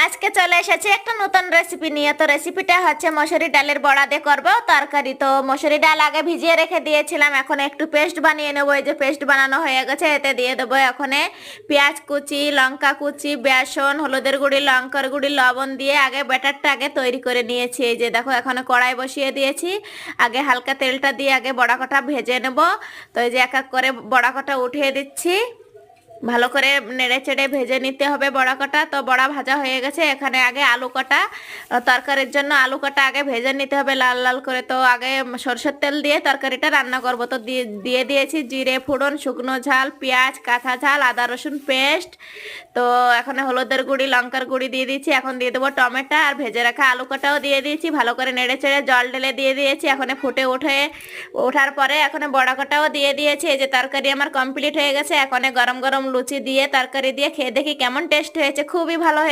আজকে চলে এসেছি একটা নতুন রেসিপি নিয়ে। তো রেসিপিটা হচ্ছে মসুরি ডালের বড়া দিয়ে করবো তরকারি। তো মসুরি ডাল আগে ভিজিয়ে রেখে দিয়েছিলাম, এখন একটু পেস্ট বানিয়ে নেবো। এই যে পেস্ট বানানো হয়ে গেছে, এতে দিয়ে দেবো এখন পেঁয়াজ কুচি, লঙ্কা কুচি, বেসন, হলুদের গুঁড়ি, লঙ্কার গুঁড়ি, লবণ দিয়ে আগে ব্যাটারটা আগে তৈরি করে নিয়েছি। এই যে দেখো এখানে কড়াই বসিয়ে দিয়েছি, আগে হালকা তেলটা দিয়ে আগে বড়া কটা ভেজে নেব। তো এই যে এক এক করে বড়া কটা উঠিয়ে দিচ্ছি, ভালো করে নেড়ে চেড়ে ভেজে নিতে হবে বড়া কটা। তো বড়া ভাজা হয়ে গেছে, এখানে আগে আলু কটা, তরকারির জন্য আলু কটা আগে ভেজে নিতে হবে লাল লাল করে। তো আগে সরষের তেল দিয়ে তরকারিটা রান্না করব। তো দিয়ে দিয়েছি জিরে ফোড়ন, শুকনো ঝাল, পেঁয়াজ, কাঁচা ঝাল, আদা রসুন পেস্ট। তো এখন হলুদের গুঁড়ি, লঙ্কার গুঁড়ি দিয়ে দিয়েছি। এখন দিয়ে দেবো টমেটো আর ভেজে রাখা আলু কটাও দিয়ে দিয়েছি, ভালো করে নেড়ে চেড়ে জল ঢেলে দিয়ে দিয়েছি। এখন ফুটে ওঠার পরে এখন বড়া কটাও দিয়ে দিয়েছি। এই যে তরকারি আমার কমপ্লিট হয়ে গেছে। এখন গরম গরম লুচি দিয়ে তরকারি দিয়ে খেয়ে দেখি কেমন টেস্ট হয়েছে, খুবই ভালো হয়েছে।